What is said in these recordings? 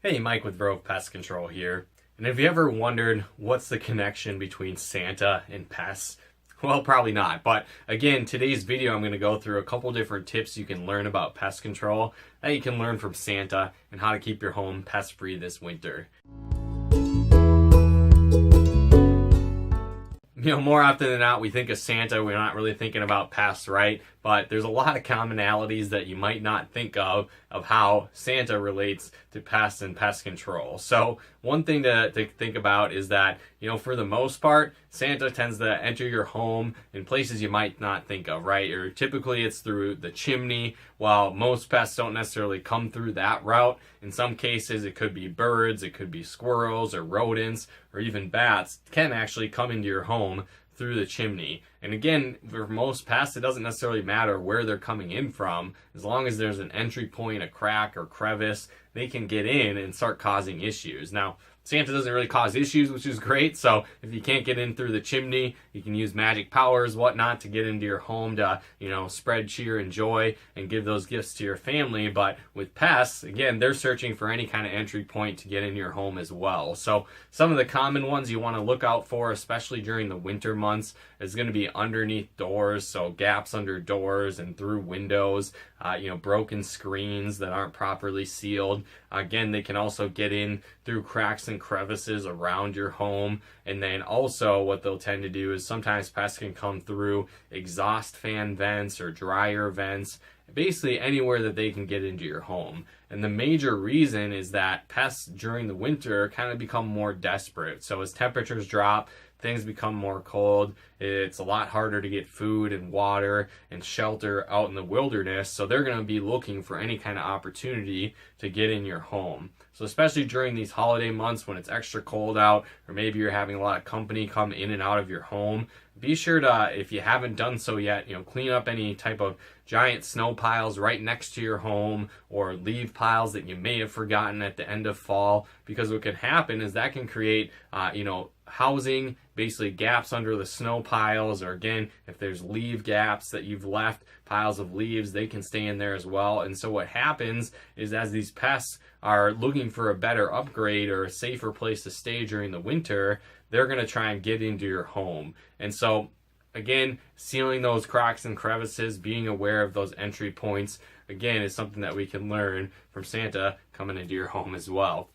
Hey, Mike with Grove Pest Control here. And have you ever wondered what's the connection between Santa and pests? Well, probably not. But again, today's video, I'm going to go through a couple different tips you can learn about pest control that you can learn from Santa and how to keep your home pest free this winter. More often than not, we think of Santa, we're not really thinking about pests, right? But there's a lot of commonalities that you might not think of how Santa relates to pests and pest control. So one thing to think about is that, for the most part, Santa tends to enter your home in places you might not think of, right? Or typically it's through the chimney, while most pests don't necessarily come through that route. In some cases, it could be birds, it could be squirrels or rodents, or even bats can actually come into your home through the chimney. And again, for most pests, it doesn't necessarily matter where they're coming in from. As long as there's an entry point, a crack or crevice, they can get in and start causing issues. Now, Santa doesn't really cause issues, which is great. So if you can't get in through the chimney, you can use magic powers, whatnot, to get into your home to, spread cheer and joy and give those gifts to your family. But with pests, again, they're searching for any kind of entry point to get into your home as well. So some of the common ones you want to look out for, especially during the winter months, is going to be underneath doors. So gaps under doors and through windows, broken screens that aren't properly sealed. Again, they can also get in through cracks and crevices around your home. And then also what they'll tend to do is sometimes pests can come through exhaust fan vents or dryer vents, basically anywhere that they can get into your home. And the major reason is that pests during the winter kind of become more desperate. So as temperatures drop, things become more cold. It's a lot harder to get food and water and shelter out in the wilderness. So they're going to be looking for any kind of opportunity to get in your home. So especially during these holiday months when it's extra cold out, or maybe you're having a lot of company come in and out of your home, be sure to, if you haven't done so yet, clean up any type of giant snow piles right next to your home, or leaf piles that you may have forgotten at the end of fall, because what can happen is that can create, housing, basically gaps under the snow piles, or again, if there's leaf gaps that you've left, piles of leaves, they can stay in there as well. And so what happens is as these pests are looking for a better upgrade or a safer place to stay during the winter, they're going to try and get into your home. And so again, sealing those cracks and crevices, being aware of those entry points, again, is something that we can learn from Santa coming into your home as well.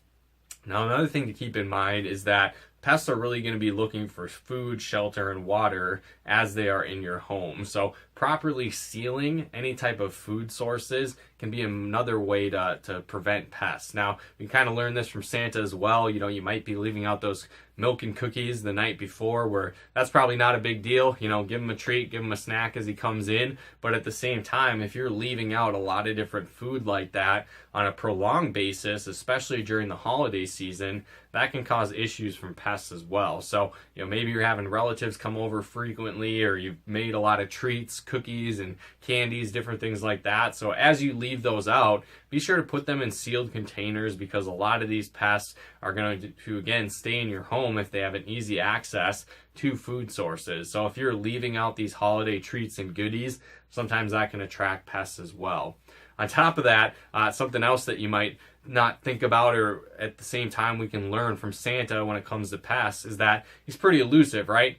Now, another thing to keep in mind is that pests are really going to be looking for food, shelter, and water as they are in your home. So properly sealing any type of food sources can be another way to prevent pests. Now, we kind of learned this from Santa as well. You might be leaving out those milk and cookies the night before, where that's probably not a big deal. Give him a treat, give him a snack as he comes in. But at the same time, if you're leaving out a lot of different food like that on a prolonged basis, especially during the holiday season, that can cause issues from pests as well. So, maybe you're having relatives come over frequently, or you've made a lot of treats, cookies and candies, different things like that. So as you leave those out, be sure to put them in sealed containers, because a lot of these pests are going to again, stay in your home if they have an easy access to food sources. So if you're leaving out these holiday treats and goodies, sometimes that can attract pests as well. On top of that, something else that you might not think about, or at the same time we can learn from Santa when it comes to pests, is that he's pretty elusive, right?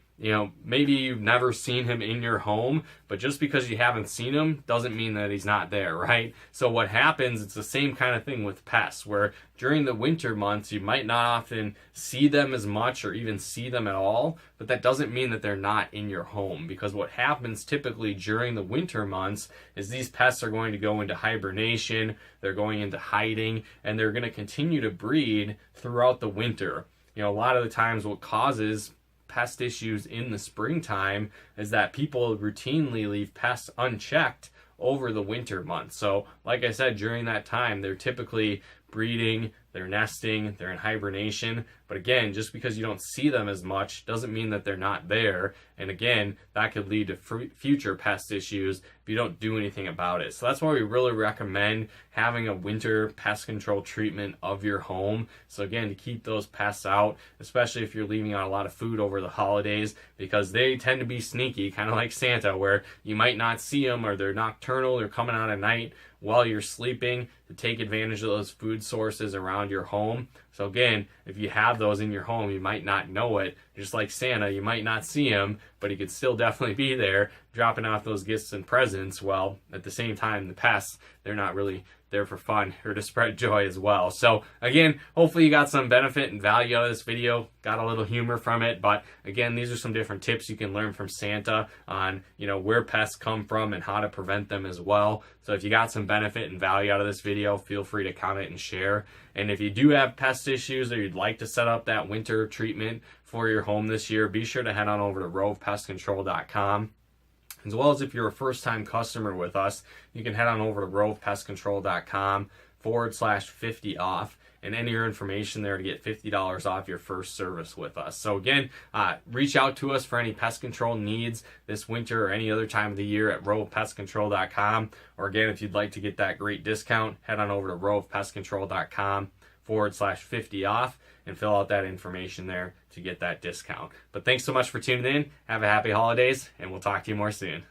Maybe you've never seen him in your home, but just because you haven't seen him doesn't mean that he's not there, right? So what happens, it's the same kind of thing with pests, where during the winter months, you might not often see them as much or even see them at all, but that doesn't mean that they're not in your home, because what happens typically during the winter months is these pests are going to go into hibernation, they're going into hiding, and they're going to continue to breed throughout the winter. A lot of the times what causes pest issues in the springtime is that people routinely leave pests unchecked over the winter months. So like I said, during that time, they're typically breeding, they're nesting, they're in hibernation. But again, just because you don't see them as much doesn't mean that they're not there. And again, that could lead to future pest issues if you don't do anything about it. So that's why we really recommend having a winter pest control treatment of your home. So again, to keep those pests out, especially if you're leaving out a lot of food over the holidays, because they tend to be sneaky, kind of like Santa, where you might not see them, or they're nocturnal, they're coming out at night. while you're sleeping to take advantage of those food sources around your home. So again, if you have those in your home, you might not know it. Just like Santa, you might not see him, but he could still definitely be there dropping off those gifts and presents. Well, at the same time, the pests, they're not really there for fun or to spread joy as well. So again, hopefully you got some benefit and value out of this video, got a little humor from it. But again, these are some different tips you can learn from Santa on, where pests come from and how to prevent them as well. So if you got some benefit and value out of this video, feel free to comment and share. And if you do have pest issues or you'd like to set up that winter treatment for your home this year, be sure to head on over to rovepestcontrol.com. As well as if you're a first-time customer with us, you can head on over to rovepestcontrol.com/50 off and enter your information there to get $50 off your first service with us. So again, reach out to us for any pest control needs this winter or any other time of the year at rovepestcontrol.com. Or again, if you'd like to get that great discount, head on over to rovepestcontrol.com/50 off and fill out that information there to get that discount. But thanks so much for tuning in. Have a happy holidays, and we'll talk to you more soon.